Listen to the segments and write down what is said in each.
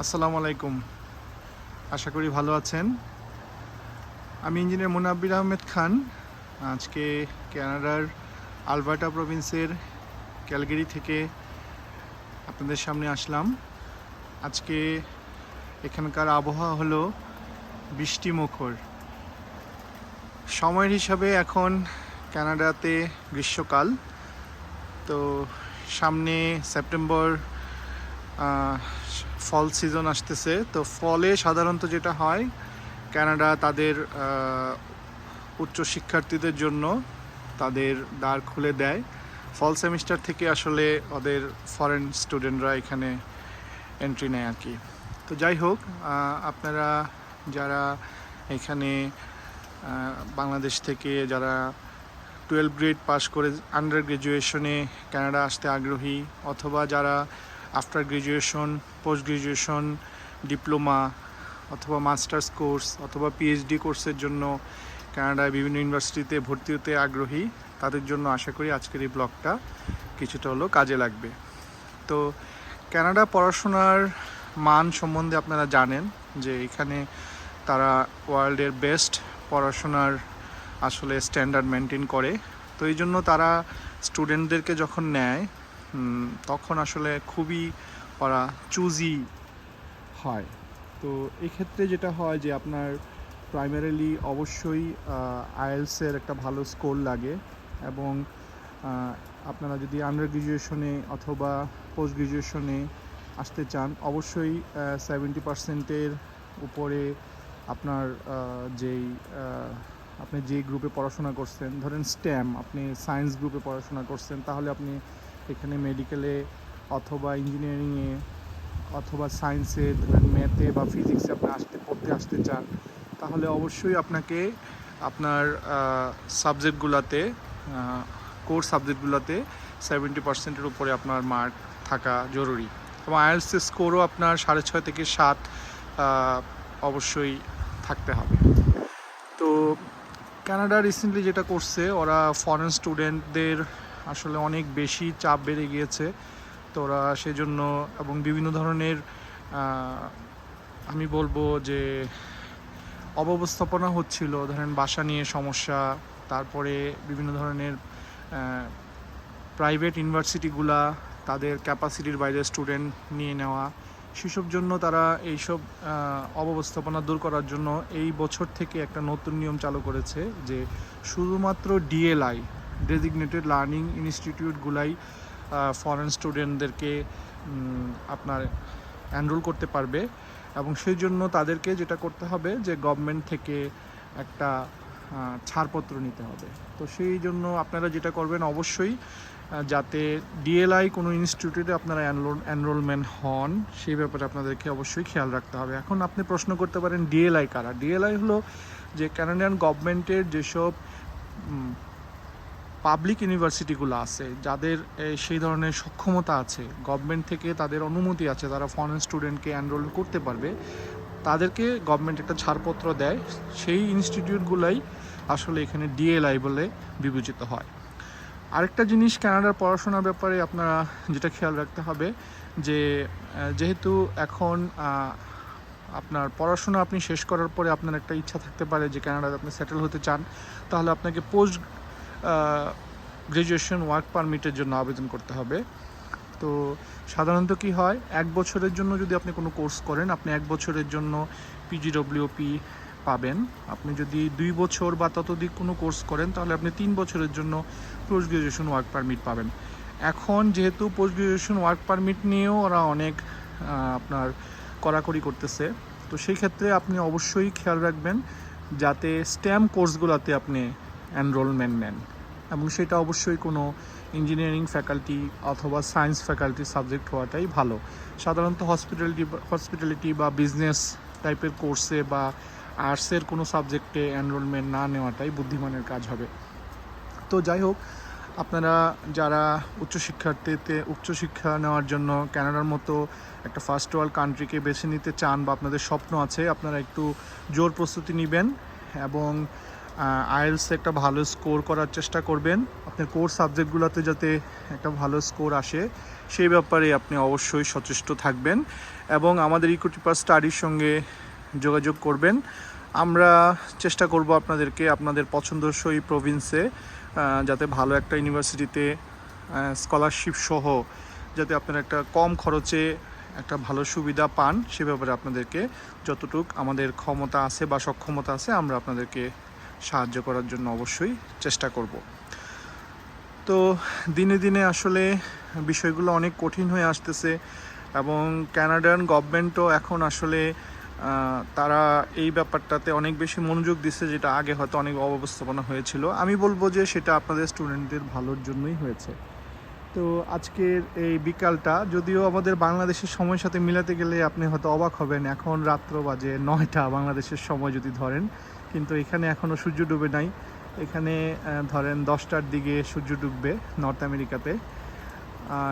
আসসালামু আলাইকুম। আশা করি ভালো আছেন। আমি ইঞ্জিনিয়ার মুনাব্বির আহমেদ খান। আজকে কানাডার আলবার্টা প্রভিন্সের ক্যালগেরি থেকে আপনাদের সামনে আসলাম। আজকে এখানকার আবহাওয়া হলো বৃষ্টিমুখর। সময়ের হিসাবে এখন কানাডাতে গ্রীষ্মকাল। তো সামনে সেপ্টেম্বর ফল সিজন আসতেছে। তো ফলে সাধারণত যেটা হয়, কানাডা তাদের উচ্চ শিক্ষার্থীদের জন্য তাদের দ্বার খুলে দেয়। ফল সেমিস্টার থেকে আসলে ওদের ফরেন স্টুডেন্টরা এখানে এন্ট্রি নেয় আর কি। তো যাই হোক, আপনারা যারা এখানে বাংলাদেশ থেকে যারা 12 গ্রেড পাস করে আন্ডার গ্র্যাজুয়েশনে কানাডা আসতে আগ্রহী, অথবা যারা after graduation, post graduation, diploma অথবা মাস্টার্স কোর্স অথবা পিএইচডি কোর্সের জন্য কানাডায় বিভিন্ন ইউনিভার্সিটিতে ভর্তি হতে আগ্রহী, তাদের জন্য আশা করি আজকের এই ব্লগটা কিছুটা হলেও কাজে লাগবে। তো কানাডা পড়াশোনার মান সম্বন্ধে আপনারা জানেন যে এখানে তারা ওয়ার্ল্ডের বেস্ট পড়াশোনার আসলে স্ট্যান্ডার্ড মেনটেন করে। তো এই জন্য তারা স্টুডেন্টদেরকে যখন নেয় তখন আসলে খুবই ওরা চুজি হয়। তো এক্ষেত্রে যেটা হয় যে আপনার প্রাইমারিলি অবশ্যই আইএলসের একটা ভালো স্কোর লাগে, এবং আপনারা যদি আন্ডার গ্র্যাজুয়েশনে অথবা পোস্ট গ্র্যাজুয়েশনে আসতে চান, অবশ্যই 70%-এর উপরে আপনার আপনি যে গ্রুপে পড়াশোনা করছেন, ধরেন স্টেম, আপনি সায়েন্স গ্রুপে পড়াশোনা করছেন, তাহলে আপনি এখানে মেডিকেলে অথবা ইঞ্জিনিয়ারিংয়ে অথবা সায়েন্সে, ধরেন ম্যাথে বা ফিজিক্সে আপনি পড়তে আসতে চান, তাহলে অবশ্যই আপনাকে আপনার সাবজেক্টগুলোতে, কোর সাবজেক্টগুলোতে 70%-এর উপরে আপনার মার্ক থাকা জরুরি। এবং আইএলটিএস স্কোরও আপনার 6.5 থেকে 7 অবশ্যই থাকতে হবে। তো কানাডা রিসেন্টলি যেটা করছে, ওরা ফরেন স্টুডেন্টদের আসলে অনেক বেশি চাপ বেড়ে গিয়েছে। তো ওরা সেজন্য এবং বিভিন্ন ধরনের আমি বলবো যে অব্যবস্থাপনা হচ্ছিল, ধরেন বাসা নিয়ে সমস্যা, তারপরে বিভিন্ন ধরনের প্রাইভেট ইউনিভার্সিটিগুলা তাদের ক্যাপাসিটির বাইরে স্টুডেন্ট নিয়ে নেওয়া, সেসব জন্য তারা এইসব অব্যবস্থাপনা দূর করার জন্য এই বছর থেকে একটা নতুন নিয়ম চালু করেছে যে শুধুমাত্র ডিএলআই, ডেজিগনেটেড লার্নিং ইনস্টিটিউটগুলাই ফরেন স্টুডেন্টদেরকে আপনার এনরোল করতে পারবে। এবং সেই জন্য তাদেরকে যেটা করতে হবে যে গভর্নমেন্ট থেকে একটা ছাড়পত্র নিতে হবে। তো সেই জন্য আপনারা যেটা করবেন, অবশ্যই যাতে ডিএলআই কোনো ইনস্টিটিউটে আপনারা এনরোলমেন্ট হন, সেই ব্যাপারে আপনাদেরকে অবশ্যই খেয়াল রাখতে হবে। এখন আপনি প্রশ্ন করতে পারেন ডিএলআই কারা? ডিএলআই হলো যে কানাডিয়ান গভর্নমেন্টের যেসব পাবলিক ইউনিভার্সিটিগুলো আছে, যাদের সেই ধরনের সক্ষমতা আছে, গভর্নমেন্ট থেকে তাদের অনুমতি আছে, তারা ফরেন স্টুডেন্টকে এনরোল করতে পারবে, তাদেরকে গভর্নমেন্ট একটা ছাড়পত্র দেয়। সেই ইনস্টিটিউটগুলাই আসলে এখানে ডিএলআই বলে বিবেচিত হয়। আরেকটা জিনিস কানাডার পড়াশোনার ব্যাপারে আপনারা যেটা খেয়াল রাখতে হবে, যে যেহেতু এখন আপনার পড়াশোনা আপনি শেষ করার পরে আপনার একটা ইচ্ছা থাকতে পারে যে কানাডাতে আপনি সেটেল হতে চান, তাহলে আপনাকে পোস্ট গ্র্যাজুয়েশন ওয়ার্ক পারমিটের জন্য আবেদন করতে হবে। তো সাধারণত কি হয়, 1 বছরের জন্য যদি আপনি কোনো কোর্স করেন, আপনি 1 বছরের জন্য পিজিডব্লিউপি পাবেন। আপনি যদি 2 বছর বা ততোধিক কোনো কোর্স করেন, তাহলে আপনি 3 বছরের জন্য পোস্ট গ্র্যাজুয়েশন ওয়ার্ক পারমিট পাবেন। এখন যেহেতু পোস্ট গ্র্যাজুয়েশন ওয়ার্ক পারমিট নিয়েও ওরা অনেক আপনার কড়াকড়ি করতেছে, তো সেই ক্ষেত্রে আপনি অবশ্যই খেয়াল রাখবেন যাতে স্টেম কোর্সগুলোতে আপনি এনরোলমেন্ট নেন, এবং সেটা অবশ্যই কোনো ইঞ্জিনিয়ারিং ফ্যাকাল্টি অথবা সায়েন্স ফ্যাকাল্টি সাবজেক্ট হওয়াটাই ভালো। সাধারণত হসপিটালিটি বা বিজনেস টাইপের কোর্সে বা আর্টসের কোনো সাবজেক্টে এনরোলমেন্ট না নেওয়াটাই বুদ্ধিমানের কাজ হবে। তো যাই হোক, আপনারা যারা উচ্চশিক্ষা নেওয়ার জন্য কানাডার মতো একটা ফার্স্ট ওয়ার্ল্ড কান্ট্রিকে বেছে নিতে চান, বা আপনাদের স্বপ্ন আছে, আপনারা একটু জোর প্রস্তুতি নেবেন এবং আইএলসে একটা ভালো স্কোর করার চেষ্টা করবেন। আপনার কোর সাবজেক্টগুলোতে যাতে একটা ভালো স্কোর আসে সেই ব্যাপারে আপনি অবশ্যই সচেষ্ট থাকবেন এবং আমাদের ইকোটিপার স্টাডির সঙ্গে যোগাযোগ করবেন। আমরা চেষ্টা করব আপনাদেরকে আপনাদের পছন্দসই প্রভিন্সে যাতে ভালো একটা ইউনিভার্সিটিতে স্কলারশিপ সহ যাতে আপনারা একটা কম খরচে একটা ভালো সুবিধা পান সে ব্যাপারে আপনাদেরকে যতটুকু আমাদের ক্ষমতা আছে বা সক্ষমতা আছে আমরা আপনাদেরকে সাহায্য করার জন্য অবশ্যই চেষ্টা করব। তো দিনে দিনে আসলে বিষয়গুলো অনেক কঠিন হয়ে আসতেছে এবং কানাডিয়ান গভর্নমেন্টও এখন আসলে তারা এই ব্যাপারটাতে অনেক বেশি মনোযোগ দিচ্ছে, যেটা আগে হয়তো অনেক অব্যবস্থাপনা হয়েছিল। আমি বলবো যে সেটা আপনাদের স্টুডেন্টদের ভালোর জন্যই হয়েছে। তো আজকের এই বিকালটা যদিও আমাদের বাংলাদেশের সময়ের সাথে মিলাতে গেলে আপনি হয়তো অবাক হবেন, এখন রাত্র বাজে 9টা বাংলাদেশের সময় যদি ধরেন, কিন্তু এখানে এখনও সূর্য ডুবে নাই। এখানে ধরেন 10টার দিকে সূর্য ডুববে নর্থ আমেরিকাতে।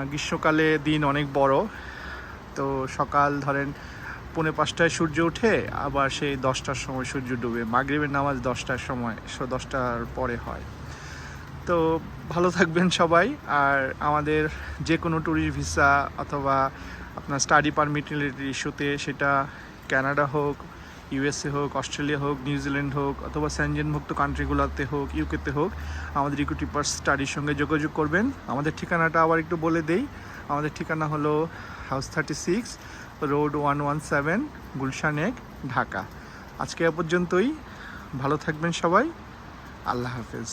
গ্রীষ্মকালে দিন অনেক বড়, তো সকাল ধরেন 4:45টায় সূর্য ওঠে, আবার সেই 10টার সময় সূর্য ডুবে। মাগরিবের নামাজ 10টার সময়, 10টার পরে হয়। তো ভালো থাকবেন সবাই। আর আমাদের যে কোনো ট্যুরিস্ট ভিসা অথবা আপনার স্টাডি পারমিট রিলেটেড ইস্যুতে, সেটা কানাডা হোক, ইউএসএ হোক, অস্ট্রেলিয়া হোক, নিউজিল্যান্ড হোক অথবা স্যানজেনভুক্ত কান্ট্রিগুলোতে হোক, ইউকেতে হোক, আমাদের ইকোটিপার স্টাডির সঙ্গে যোগাযোগ করবেন। আমাদের ঠিকানাটা আবার একটু বলে দেই। আমাদের ঠিকানা হলো হাউস 36, রোড 117, গুলশান 1, ঢাকা। আজকে এ পর্যন্তই। ভালো থাকবেন সবাই। আল্লাহ হাফেজ।